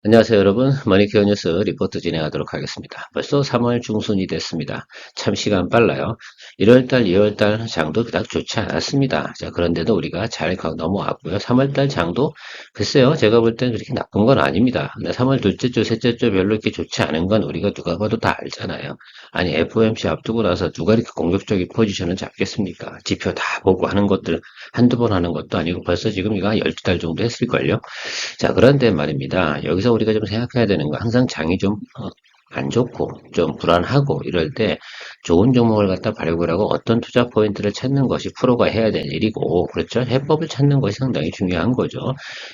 안녕하세요, 여러분. 머니케어 뉴스 리포트 진행하도록 하겠습니다. 벌써 3월 중순이 됐습니다. 참 시간 빨라요. 1월달, 2월달 장도 그닥 좋지 않았습니다. 자, 그런데도 우리가 잘 넘어왔고요. 3월달 장도 글쎄요, 제가 볼 땐 그렇게 나쁜 건 아닙니다. 근데 3월 둘째 주, 셋째 주 별로 이렇게 좋지 않은 건 우리가 누가 봐도 다 알잖아요. 아니, FOMC 앞두고 나서 누가 이렇게 공격적인 포지션을 잡겠습니까? 지표 다 보고 하는 것들 한두 번 하는 것도 아니고 벌써 지금 이거 한 12달 정도 했을걸요. 자, 그런데 말입니다. 여기서 우리가 좀 생각해야 되는 건 항상 장이 좀 안 좋고 좀 불안하고 이럴 때 좋은 종목을 갖다 발굴 하고 어떤 투자 포인트를 찾는 것이 프로가 해야 될 일이고, 그렇죠? 해법을 찾는 것이 상당히 중요한 거죠.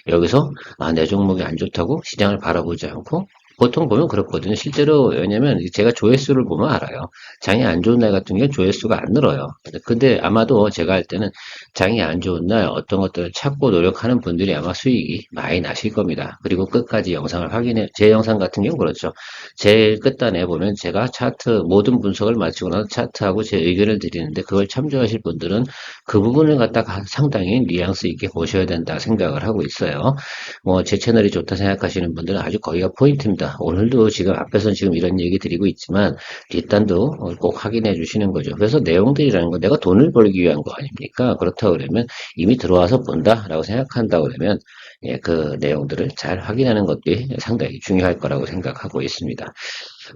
여기서 내 종목이 안 좋다고 시장을 바라보지 않고 보통 보면 그렇거든요. 실제로 왜냐면 제가 조회수를 보면 알아요. 장이 안 좋은 날 같은 경우는 조회수가 안 늘어요. 근데 아마도 제가 할 때는 장이 안 좋은 날 어떤 것들을 찾고 노력하는 분들이 아마 수익이 많이 나실 겁니다. 그리고 끝까지 영상을 확인해, 제 영상 같은 경우 그렇죠. 제일 끝단에 보면 제가 차트, 모든 분석을 마치고 나서 차트하고 제 의견을 드리는데 그걸 참조하실 분들은 그 부분을 갖다가 상당히 뉘앙스 있게 보셔야 된다 생각을 하고 있어요. 뭐, 제 채널이 좋다 생각하시는 분들은 아주 거기가 포인트입니다. 오늘도 지금 앞에서 지금 이런 얘기 드리고 있지만 뒷단도 꼭 확인해 주시는 거죠. 그래서 내용들이라는 건 내가 돈을 벌기 위한 거 아닙니까? 그렇다고 그러면 이미 들어와서 본다라고 생각한다고 그러면 예, 그 내용들을 잘 확인하는 것들이 상당히 중요할 거라고 생각하고 있습니다.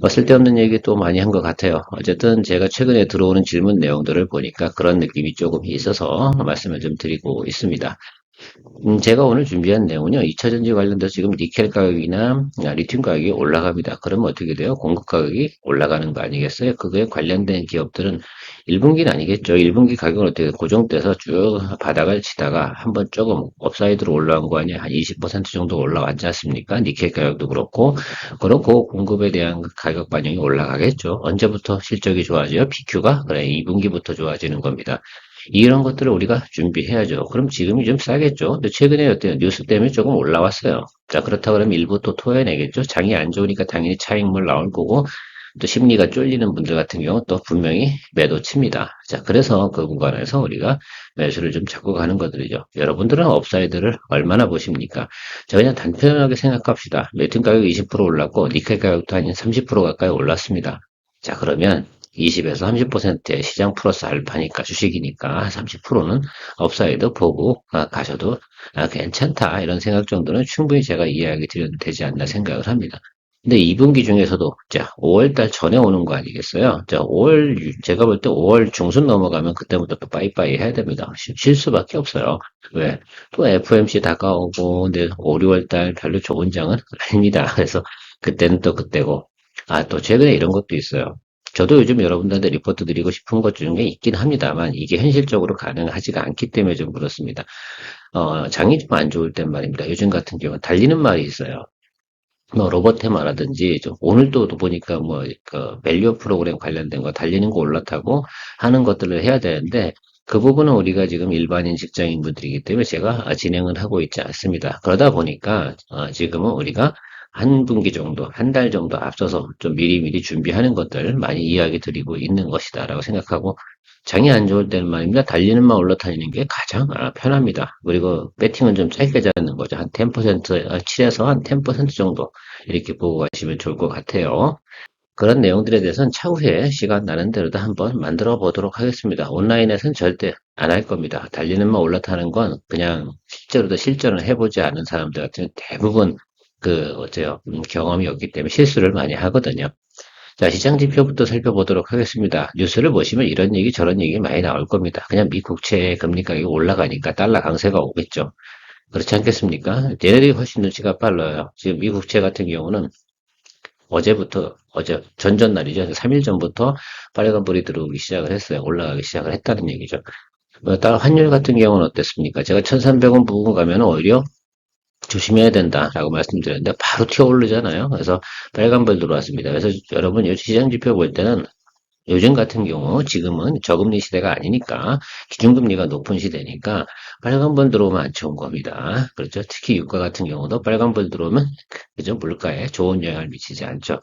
쓸데없는 얘기 또 많이 한 것 같아요. 어쨌든 제가 최근에 들어오는 질문 내용들을 보니까 그런 느낌이 조금 있어서 말씀을 좀 드리고 있습니다. 제가 오늘 준비한 내용은요, 2차전지 관련돼서 지금 니켈 가격이나 리튬 가격이 올라갑니다. 그러면 어떻게 돼요? 공급 가격이 올라가는 거 아니겠어요? 그거에 관련된 기업들은 1분기는 아니겠죠. 1분기 가격은 어떻게 고정돼서 쭉 바닥을 치다가 한번 조금 업사이드로 올라온 거 아니에요? 한 20% 정도 올라왔지 않습니까? 니켈 가격도 그렇고 공급에 대한 가격 반영이 올라가겠죠. 언제부터 실적이 좋아져요? BQ가? 그래, 2분기부터 좋아지는 겁니다. 이런 것들을 우리가 준비해야죠. 그럼 지금이 좀 싸겠죠. 근데 최근에 어때요? 뉴스 때문에 조금 올라왔어요. 자, 그렇다 그러면 일부 또 토해내겠죠. 장이 안 좋으니까 당연히 차익물 나올 거고, 또 심리가 쫄리는 분들 같은 경우 또 분명히 매도 칩니다. 자, 그래서 그 구간에서 우리가 매수를 좀 잡고 가는 것들이죠. 여러분들은 업사이드를 얼마나 보십니까? 자, 그냥 단편하게 생각합시다. 레틴 가격이 20% 올랐고, 니켈 가격도 한 30% 가까이 올랐습니다. 자, 그러면 20에서 30%의 시장 플러스 알파니까 주식이니까 30%는 업사이드 보고 가셔도 괜찮다 이런 생각 정도는 충분히 제가 이야기 드려도 되지 않나 생각을 합니다. 근데 2분기 중에서도 자 5월달 전에 오는 거 아니겠어요? 자 5월 제가 볼 때 5월 중순 넘어가면 그때부터 또 빠이빠이 해야 됩니다. 쉴 수밖에 없어요. 왜? 또 FOMC 다가오고 근데 5, 6월달 별로 좋은 장은 아닙니다. 그래서 그때는 또 그때고 또 최근에 이런 것도 있어요. 저도 요즘 여러분들한테 리포트 드리고 싶은 것 중에 있긴 합니다만 이게 현실적으로 가능하지가 않기 때문에 좀 그렇습니다. 장이 좀 안 좋을 땐 말입니다. 요즘 같은 경우는 달리는 말이 있어요. 뭐 로봇 테마라든지 좀 오늘도 보니까 뭐 그 밸류 프로그램 관련된 거 달리는 거 올라타고 하는 것들을 해야 되는데 그 부분은 우리가 지금 일반인 직장인분들이기 때문에 제가 진행을 하고 있지 않습니다. 그러다 보니까 지금은 우리가 한 분기 정도, 한 달 정도 앞서서 좀 미리미리 준비하는 것들 많이 이야기 드리고 있는 것이다라고 생각하고 장이 안 좋을 때는 말입니다. 달리는 만 올라타는 게 가장 편합니다. 그리고 배팅은 좀 짧게 잡는 거죠. 한 10%, 7에서 한 10% 정도 이렇게 보고 가시면 좋을 것 같아요. 그런 내용들에 대해서는 차후에 시간 나는 대로도 한번 만들어 보도록 하겠습니다. 온라인에서는 절대 안 할 겁니다. 달리는 만 올라타는 건 그냥 실제로도 실전을 해보지 않은 사람들 같은 경우 대부분 어째요? 경험이 없기 때문에 실수를 많이 하거든요. 자, 시장 지표부터 살펴보도록 하겠습니다. 뉴스를 보시면 이런 얘기 저런 얘기 많이 나올 겁니다. 그냥 미 국채 금리 가격이 올라가니까 달러 강세가 오겠죠. 그렇지 않겠습니까? 얘네들이 훨씬 눈치가 빨라요. 지금 미 국채 같은 경우는 어제 전전날이죠. 3일 전부터 빨간불이 들어오기 시작을 했어요. 올라가기 시작을 했다는 얘기죠. 따라 환율 같은 경우는 어땠습니까? 제가 1,300원 부근 가면 오히려 조심해야 된다라고 말씀드렸는데 바로 튀어오르잖아요. 그래서 빨간불 들어왔습니다. 그래서 여러분 이 시장 지표 볼 때는 요즘 같은 경우 지금은 저금리 시대가 아니니까 기준금리가 높은 시대니까 빨간불 들어오면 안 좋은 겁니다. 그렇죠? 특히 유가 같은 경우도 빨간불 들어오면 그죠? 물가에 좋은 영향을 미치지 않죠.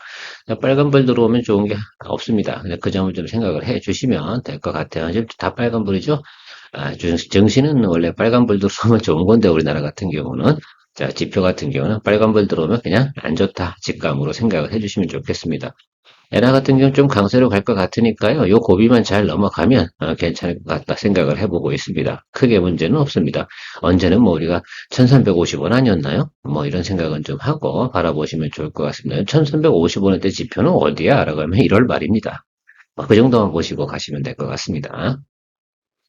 빨간불 들어오면 좋은 게 없습니다. 그 점을 좀 생각을 해 주시면 될 것 같아요. 지금 다 빨간불이죠? 증시는 원래 빨간불 들어오면 좋은 건데 우리나라 같은 경우는 자, 지표 같은 경우는 빨간불 들어오면 그냥 안 좋다. 직감으로 생각을 해주시면 좋겠습니다. 에라 같은 경우는 좀 강세로 갈 것 같으니까요. 요 고비만 잘 넘어가면 괜찮을 것 같다 생각을 해보고 있습니다. 크게 문제는 없습니다. 언제는 뭐 우리가 1350원 아니었나요? 뭐 이런 생각은 좀 하고 바라보시면 좋을 것 같습니다. 1350원대 지표는 어디야? 라고 하면 1월 말입니다. 그 정도만 보시고 가시면 될 것 같습니다.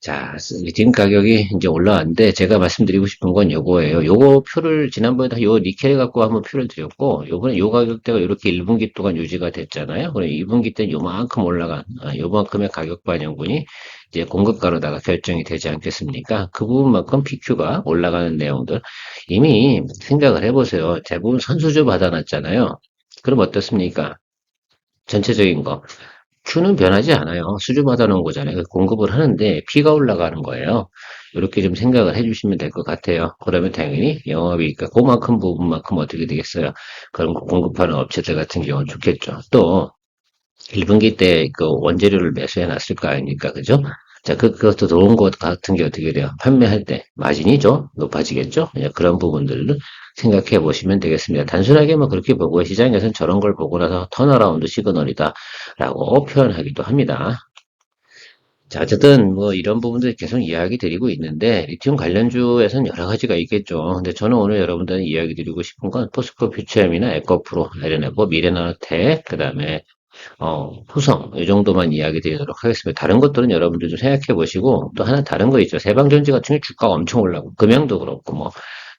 자, 지금 가격이 이제 올라왔는데 제가 말씀드리고 싶은 건 요거예요. 요거 표를 지난번에 요 니켈 갖고 한번 표를 드렸고 요번에 요 가격대가 이렇게 1분기 동안 유지가 됐잖아요. 그럼 2분기 때는 요만큼 올라간 요만큼의 가격 반영분이 이제 공급가로다가 결정이 되지 않겠습니까? 그 부분만큼 PQ가 올라가는 내용들 이미 생각을 해보세요. 대부분 선수주 받아놨잖아요. 그럼 어떻습니까? 전체적인 거. Q는 변하지 않아요. 수주받아 놓은 거잖아요. 공급을 하는데 P가 올라가는 거예요. 이렇게 좀 생각을 해주시면 될 것 같아요. 그러면 당연히 영업이니까 그만큼 부분만큼 어떻게 되겠어요? 그럼 공급하는 업체들 같은 경우는 좋겠죠. 또 1분기 때 그 원재료를 매수해 놨을 거 아닙니까? 그죠? 자, 그것도 들어온 것 같은 게 어떻게 돼요? 판매할 때 마진이 좀 높아지겠죠? 그런 부분들을 생각해 보시면 되겠습니다. 단순하게 뭐 그렇게 보고 시장에서는 저런 걸 보고 나서 턴어라운드 시그널이다 라고 표현하기도 합니다. 자, 어쨌든 뭐 이런 부분들 계속 이야기 드리고 있는데 리튬 관련주에서는 여러 가지가 있겠죠. 근데 저는 오늘 여러분들 이야기 드리고 싶은 건 포스코 퓨처엠이나 에코프로, LNF, 미래나노텍, 그다음에 후성, 이 정도만 이야기 드리도록 하겠습니다. 다른 것들은 여러분들 좀 생각해 보시고, 또 하나 다른 거 있죠. 세방전지 같은 경우 주가가 엄청 올라가고, 금양도 그렇고, 뭐,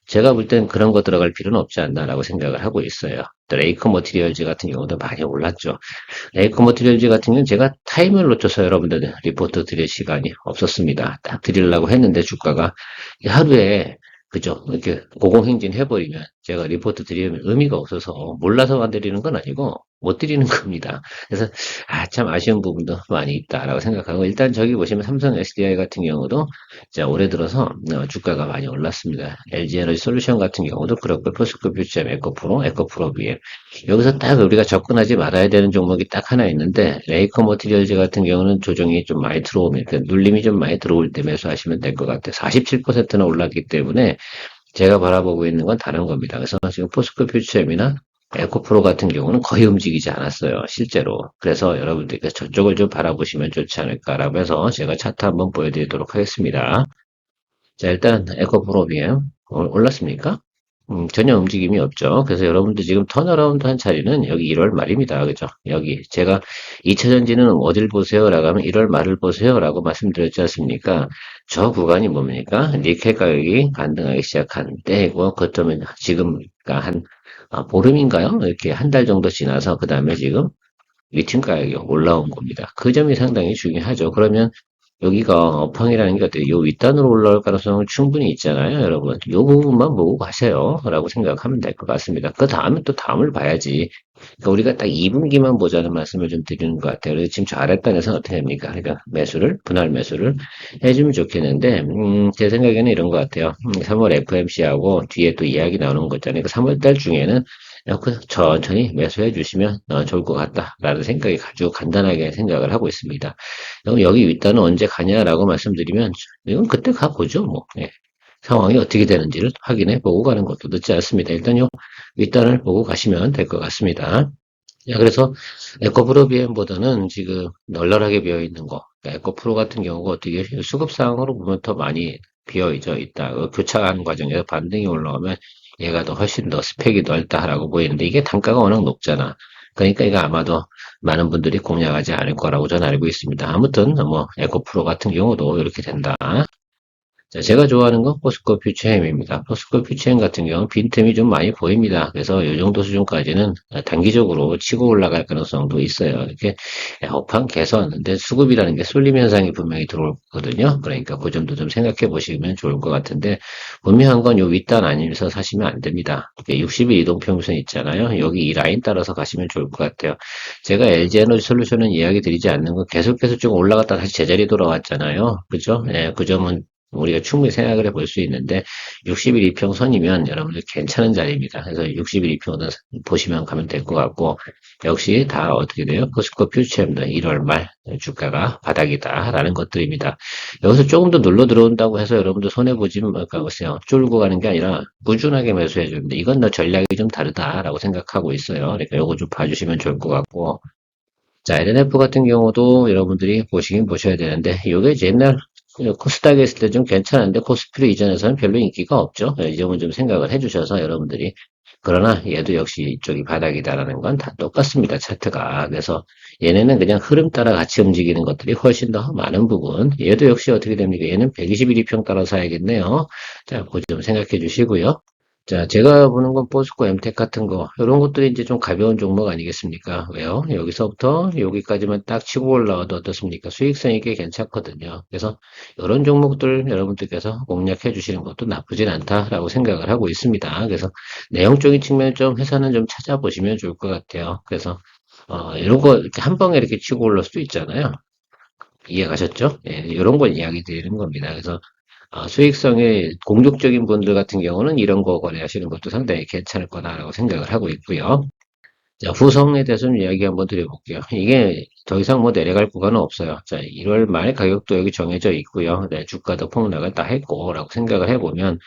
제가 볼 땐 그런 거 들어갈 필요는 없지 않나라고 생각을 하고 있어요. 또 레이커 머티리얼즈 같은 경우도 많이 올랐죠. 레이커 머티리얼즈 같은 경우는 제가 타임을 놓쳐서 여러분들 리포트 드릴 시간이 없었습니다. 딱 드리려고 했는데 주가가 하루에 그죠? 이렇게 고공행진 해버리면 제가 리포트 드리면 의미가 없어서 몰라서 안 드리는 건 아니고 못 드리는 겁니다. 그래서 참 아쉬운 부분도 많이 있다라고 생각하고 일단 저기 보시면 삼성 SDI 같은 경우도 자, 올해 들어서 주가가 많이 올랐습니다. LG 에너지 솔루션 같은 경우도 그렇고 포스코 퓨처엠 에코프로, 에코프로 BM 여기서 딱 우리가 접근하지 말아야 되는 종목이 딱 하나 있는데 레이커 머티리얼즈 같은 경우는 조정이 좀 많이 들어오면 그러니까 눌림이 좀 많이 들어올 때 매수하시면 될 것 같아요. 47%나 올랐기 때문에 제가 바라보고 있는 건 다른 겁니다. 그래서 지금 포스코 퓨처엠이나 에코프로 같은 경우는 거의 움직이지 않았어요. 실제로. 그래서 여러분들께 저쪽을 좀 바라보시면 좋지 않을까라고 해서 제가 차트 한번 보여드리도록 하겠습니다. 자, 일단 에코프로 BM 올랐습니까? 전혀 움직임이 없죠. 그래서 여러분들 지금 턴어라운드 한 차례는 여기 1월 말입니다. 그죠? 여기 제가 2차전지는 어딜 보세요? 라고 하면 1월 말을 보세요. 라고 말씀드렸지 않습니까? 저 구간이 뭡니까? 니켈 가격이 반등하기 시작한 때이고, 그렇다면 지금 그러니까 한 보름인가요? 이렇게 한 달 정도 지나서 그 다음에 지금 리튬 가격이 올라온 겁니다. 그 점이 상당히 중요하죠. 그러면 여기가 업황이라는 게 어때요? 요 윗단으로 올라올 가능성은 충분히 있잖아요, 여러분. 요 부분만 보고 가세요. 라고 생각하면 될 것 같습니다. 그 다음에 또 다음을 봐야지. 그러니까 우리가 딱 2분기만 보자는 말씀을 좀 드리는 것 같아요. 그래서 지금 저아랫단에서는 어떻게 됩니까? 그러니까 매수를, 분할 매수를 해주면 좋겠는데, 제 생각에는 이런 것 같아요. 3월 FMC하고 뒤에 또 이야기 나오는 거 있잖아요. 그 3월 달 중에는 그 천천히 매수해 주시면 좋을 것 같다라는 생각이 가지고 간단하게 생각을 하고 있습니다. 그럼 여기 윗단은 언제 가냐라고 말씀드리면 이건 그때 가보죠. 뭐 상황이 어떻게 되는지를 확인해 보고 가는 것도 늦지 않습니다. 일단 요 윗단을 보고 가시면 될 것 같습니다. 자, 그래서 에코프로 BM보다는 지금 널널하게 비어 있는 거, 그러니까 에코프로 같은 경우가 어떻게 수급 상황으로 보면 더 많이 비어 있다. 교차하는 과정에서 반등이 올라오면 얘가 더 훨씬 더 스펙이 넓다라고 보이는데 이게 단가가 워낙 높잖아. 그러니까 이거 아마도 많은 분들이 공략하지 않을 거라고 저는 알고 있습니다. 아무튼 뭐 에코프로 같은 경우도 이렇게 된다. 자, 제가 좋아하는 건 포스코 퓨처엠입니다. 포스코 퓨처엠 같은 경우는 빈틈이 좀 많이 보입니다. 그래서 이 정도 수준까지는 단기적으로 치고 올라갈 가능성도 있어요. 이렇게 업황 개선, 근데 수급이라는 게 쏠림 현상이 분명히 들어오거든요. 그러니까 그 점도 좀 생각해 보시면 좋을 것 같은데 분명한 건 요 윗단 아니면서 사시면 안 됩니다. 60일 이동평균선 있잖아요. 여기 이 라인 따라서 가시면 좋을 것 같아요. 제가 LG 에너지 솔루션은 이야기 드리지 않는 건 계속해서 좀 올라갔다 다시 제자리 돌아왔잖아요. 그죠? 그 점은 우리가 충분히 생각을 해볼 수 있는데 60일 이평선이면 여러분들 괜찮은 자리입니다. 그래서 60일 이평선 보시면 가면 될 것 같고 역시 다 어떻게 돼요? 포스코 퓨처엠도 1월 말 주가가 바닥이다라는 것들입니다. 여기서 조금 더 눌러 들어온다고 해서 여러분들 손해보지 말까보세요. 쫄고 가는 게 아니라 꾸준하게 매수해 주는데 이건 더 전략이 좀 다르다라고 생각하고 있어요. 그러니까 요거 좀 봐주시면 좋을 것 같고 자, LNF 같은 경우도 여러분들이 보시긴 보셔야 되는데, 이게 옛날 코스닥에 있을 때 좀 괜찮은데, 코스피로 이전해서는 별로 인기가 없죠. 이 점은 좀 생각을 해주셔서 여러분들이. 그러나 얘도 역시 이쪽이 바닥이다라는 건 다 똑같습니다. 차트가. 그래서 얘네는 그냥 흐름 따라 같이 움직이는 것들이 훨씬 더 많은 부분. 얘도 역시 어떻게 됩니까? 얘는 121 이평 따라 사야겠네요. 자, 그 점 생각해 주시고요. 자, 제가 보는 건 포스코 엠텍 같은 거, 이런 것들이 이제 좀 가벼운 종목 아니겠습니까? 왜요? 여기서부터 여기까지만 딱 치고 올라와도 어떻습니까? 수익성이 꽤 괜찮거든요. 그래서 이런 종목들 여러분들께서 공략해 주시는 것도 나쁘진 않다라고 생각을 하고 있습니다. 그래서 내용적인 측면 좀 회사는 좀 찾아보시면 좋을 것 같아요. 그래서, 이런 거 이렇게 한 방에 이렇게 치고 올라올 수도 있잖아요. 이해 가셨죠? 예, 이런 걸 이야기 드리는 겁니다. 그래서 수익성이 공격적인 분들 같은 경우는 이런 거 거래하시는 것도 상당히 괜찮을 거다라고 생각을 하고 있고요. 자, 후성에 대해서 좀 이야기 한번 드려볼게요. 이게 더 이상 뭐 내려갈 구간은 없어요. 자, 1월 말 가격도 여기 정해져 있고요. 네, 주가도 폭락을 다 했고라고 생각을 해보면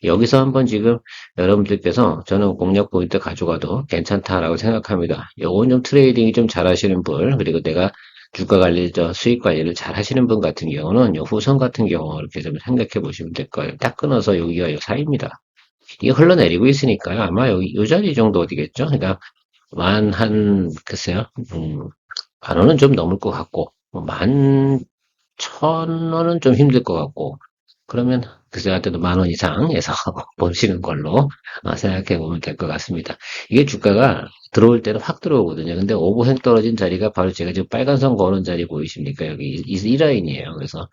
여기서 한번 지금 여러분들께서 저는 공략 포인트 가져가도 괜찮다라고 생각합니다. 요건 좀 트레이딩이 좀 잘하시는 분 그리고 내가 주가 관리, 수익 관리를 잘 하시는 분 같은 경우는 요 후성 같은 경우 이렇게 좀 생각해 보시면 될 거예요. 딱 끊어서 여기가 요 사이입니다. 이게 흘러내리고 있으니까요. 아마 여기 요 자리 정도 어디겠죠? 그러니까 글쎄요. 만 원은 좀 넘을 것 같고, 만 천 원은 좀 힘들 것 같고, 그러면 그저한테도 만 원 이상에서 보시는 걸로 생각해 보면 될 것 같습니다. 이게 주가가 들어올 때는 확 들어오거든요. 근데 오버행 떨어진 자리가 바로 제가 지금 빨간 선 거는 자리 보이십니까? 여기 이 라인이에요. 그래서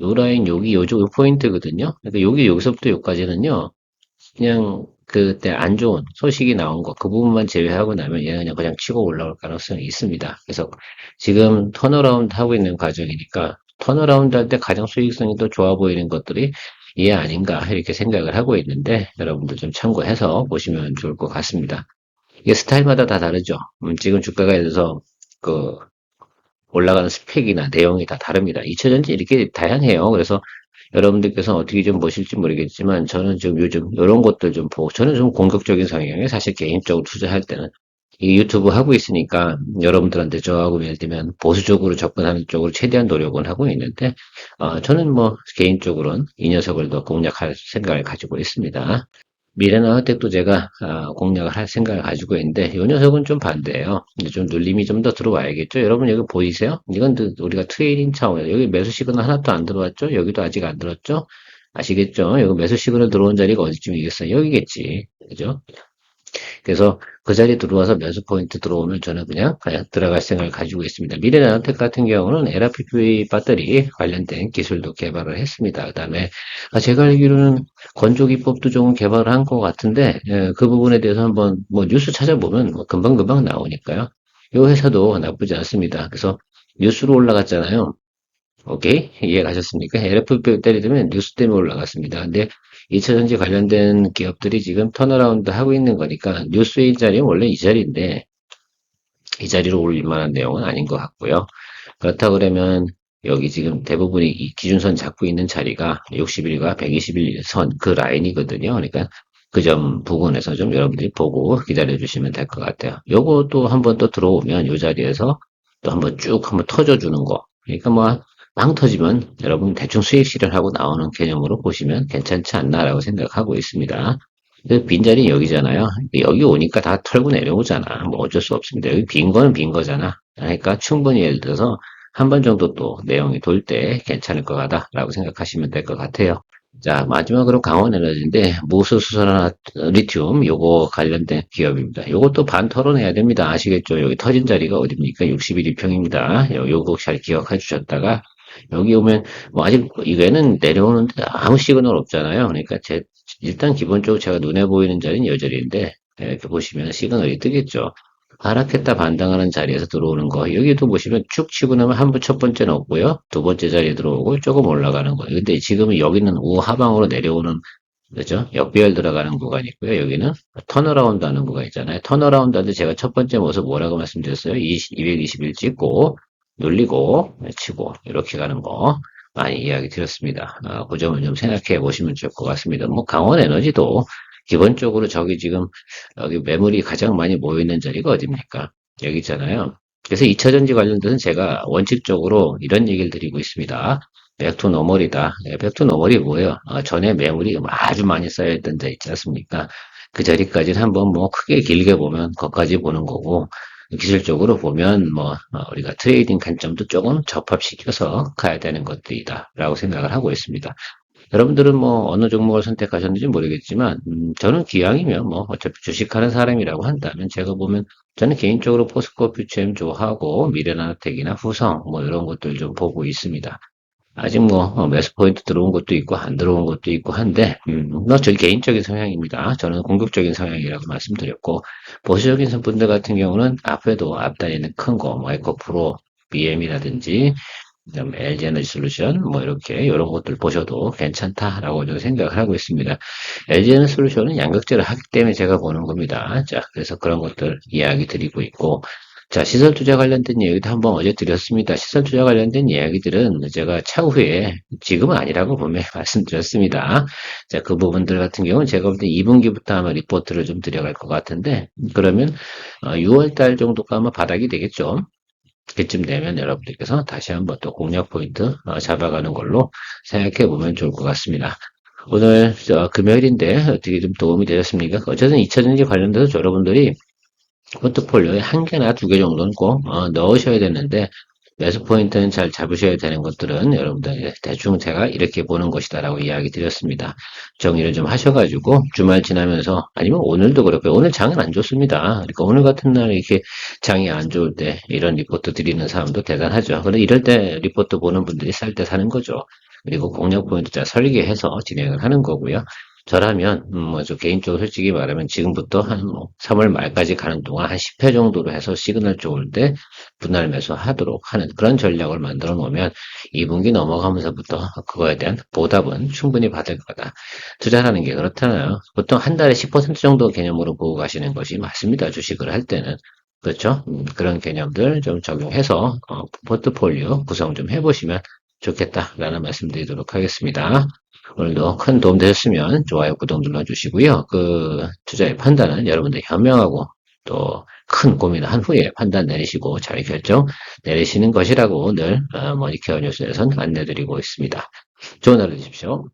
요 라인 여기 요쪽 요 포인트거든요. 그러니까 여기서부터 여기까지는요. 그냥 그때 안 좋은 소식이 나온 거 그 부분만 제외하고 나면 얘는 그냥 치고 올라올 가능성이 있습니다. 그래서 지금 턴어라운드 하고 있는 과정이니까 턴어라운드 할 때 가장 수익성이 더 좋아 보이는 것들이 이해 아닌가 이렇게 생각을 하고 있는데 여러분들 좀 참고해서 보시면 좋을 것 같습니다. 이게 스타일마다 다 다르죠. 지금 주가가 예를 들어서 그 올라가는 스펙이나 내용이 다 다릅니다. 2차전지 이렇게 다양해요. 그래서 여러분들께서 어떻게 좀 보실지 모르겠지만 저는 좀 요즘 이런 것들 좀 보고 저는 좀 공격적인 성향에 사실 개인적으로 투자할 때는 이 유튜브 하고 있으니까 여러분들한테 저하고 예를 들면 보수적으로 접근하는 쪽으로 최대한 노력은 하고 있는데 저는 뭐 개인적으로는 이 녀석을 더 공략할 생각을 가지고 있습니다. 미래나 혜택도 제가 공략을 할 생각을 가지고 있는데 이 녀석은 좀 반대예요. 근데 좀 눌림이 좀 더 들어와야겠죠. 여러분 여기 보이세요? 이건 우리가 트레이딩 차원에서 여기 매수 시그널 하나도 안 들어왔죠? 여기도 아직 안 들었죠? 아시겠죠? 여기 매수 시그널 들어온 자리가 어디쯤이겠어요? 여기겠지. 그죠? 그래서 그 자리에 들어와서 매수 포인트 들어오면 저는 그냥 들어갈 생각을 가지고 있습니다. 미래나노텍 같은 경우는 LFP 배터리 관련된 기술도 개발을 했습니다. 그다음에 제가 알기로는 건조기법도 조금 개발을 한 것 같은데 그 부분에 대해서 한번 뭐 뉴스 찾아보면 뭐 금방금방 나오니까요. 이 회사도 나쁘지 않습니다. 그래서 뉴스로 올라갔잖아요. 오케이? 이해 가셨습니까? LFP 배터리 때문에 뉴스 때문에 올라갔습니다. 근데 2차전지 관련된 기업들이 지금 턴어라운드 하고 있는 거니까 뉴스의 자리는 원래 이 자리인데 이 자리로 올릴 만한 내용은 아닌 것 같고요. 그렇다 그러면 여기 지금 대부분이 이 기준선 잡고 있는 자리가 60일과 121선 그 라인이거든요. 그러니까 그 점 부분에서 좀 여러분들이 보고 기다려 주시면 될 것 같아요. 요것도 한번 또 들어오면 이 자리에서 또 한번 쭉 한번 터져주는 거. 그러니까 뭐 빵 터지면 여러분 대충 수익 실현하고 나오는 개념으로 보시면 괜찮지 않나라고 생각하고 있습니다. 빈자리 여기잖아요. 여기 오니까 다 털고 내려오잖아. 뭐 어쩔 수 없습니다. 여기 빈 거는 빈 거잖아. 그러니까 충분히 예를 들어서 한 번 정도 또 내용이 돌 때 괜찮을 것 같다라고 생각하시면 될 것 같아요. 자, 마지막으로 강원에너지인데 무수수산화 리튬 요거 관련된 기업입니다. 요것도 반 털어내야 됩니다. 아시겠죠? 여기 터진 자리가 어딥니까? 61평입니다. 요거 잘 기억해 주셨다가 여기 오면 뭐 아직 이거는 내려오는데 아무 시그널 없잖아요. 그러니까 일단 기본적으로 제가 눈에 보이는 자리는 이 자리인데 이렇게 보시면 시그널이 뜨겠죠. 하락했다 반등하는 자리에서 들어오는 거. 여기도 보시면 쭉 치고 나면 첫 번째는 없고요. 두 번째 자리에 들어오고 조금 올라가는 거예요. 근데 지금은 여기는 우하방으로 내려오는, 그죠? 역배열 들어가는 구간이고요. 여기는 턴어라운드 하는 구간 있잖아요. 턴어라운드 하는데 제가 첫 번째 모습 뭐라고 말씀드렸어요? 221 찍고, 눌리고, 치고, 이렇게 가는 거. 많이 이야기 드렸습니다. 그 점을 좀 생각해 보시면 좋을 것 같습니다. 뭐, 강원 에너지도 기본적으로 저기 지금 여기 매물이 가장 많이 모여 있는 자리가 어딥니까? 여기 있잖아요. 그래서 2차전지 관련돼서는 제가 원칙적으로 이런 얘기를 드리고 있습니다. 백투 노멀이다. 백투 노멀이 뭐예요? 전에 매물이 아주 많이 쌓여있던 데 있지 않습니까? 그 자리까지는 한번 뭐 크게 길게 보면 거기까지 보는 거고, 기술적으로 보면 뭐 우리가 트레이딩 관점도 조금 접합시켜서 가야 되는 것들이다 라고 생각을 하고 있습니다. 여러분들은 뭐 어느 종목을 선택하셨는지 모르겠지만 저는 기왕이면 뭐 어차피 주식하는 사람이라고 한다면 제가 보면 저는 개인적으로 포스코 퓨처엠 좋아하고 미래나노텍이나 후성 뭐 이런 것들 좀 보고 있습니다. 아직 뭐 매수 포인트 들어온 것도 있고 안 들어온 것도 있고 한데 뭐저 개인적인 성향입니다. 저는 공격적인 성향이라고 말씀드렸고 보수적인 분들 같은 경우는 앞에도 앞다리는 큰 거, 뭐 에코프로, BM이라든지 그다음에 LG 에너지 솔루션 뭐 이렇게 이런 것들 보셔도 괜찮다라고 저는 생각을 하고 있습니다. LG 에너지 솔루션은 양극재를 하기 때문에 제가 보는 겁니다. 자, 그래서 그런 것들 이야기 드리고 있고 자, 시설 투자 관련된 얘기도 한번 어제 드렸습니다. 시설 투자 관련된 이야기들은 제가 차후에 지금은 아니라고 분명히 말씀드렸습니다. 자, 그 부분들 같은 경우는 제가 볼 때 2분기부터 아마 리포트를 좀 드려갈 것 같은데 그러면 6월 달 정도가 아마 바닥이 되겠죠. 그쯤 되면 여러분들께서 다시 한번 또 공략 포인트 잡아가는 걸로 생각해 보면 좋을 것 같습니다. 오늘 금요일인데 어떻게 좀 도움이 되셨습니까? 어쨌든 2차전지 관련돼서 여러분들이 포트폴리오에 한 개나 두 개 정도는 꼭 넣으셔야 되는데 매수 포인트는 잘 잡으셔야 되는 것들은 여러분들 대충 제가 이렇게 보는 것이다라고 이야기 드렸습니다. 정리를 좀 하셔가지고 주말 지나면서 아니면 오늘도 그렇고요. 오늘 장은 안 좋습니다. 그러니까 오늘 같은 날 이렇게 장이 안 좋을 때 이런 리포트 드리는 사람도 대단하죠. 그런데 이럴 때 리포트 보는 분들이 쌀 때 사는 거죠. 그리고 공략 포인트 잘 설계해서 진행을 하는 거고요. 저라면 저 개인적으로 솔직히 말하면 지금부터 한 3월 말까지 가는 동안 한 10회 정도로 해서 시그널 좋을 때 분할 매수하도록 하는 그런 전략을 만들어 놓으면 2분기 넘어가면서부터 그거에 대한 보답은 충분히 받을 거다. 투자라는 게 그렇잖아요. 보통 한 달에 10% 정도 개념으로 보고 가시는 것이 맞습니다. 주식을 할 때는. 그렇죠? 그런 개념들 좀 적용해서 포트폴리오 구성 좀 해보시면 좋겠다라는 말씀 드리도록 하겠습니다. 오늘도 큰 도움 되셨으면 좋아요, 구독 눌러주시고요. 그 투자의 판단은 여러분들 현명하고 또 큰 고민을 한 후에 판단 내리시고 잘 결정 내리시는 것이라고 늘 머니케어 뉴스에선 안내드리고 있습니다. 좋은 하루 되십시오.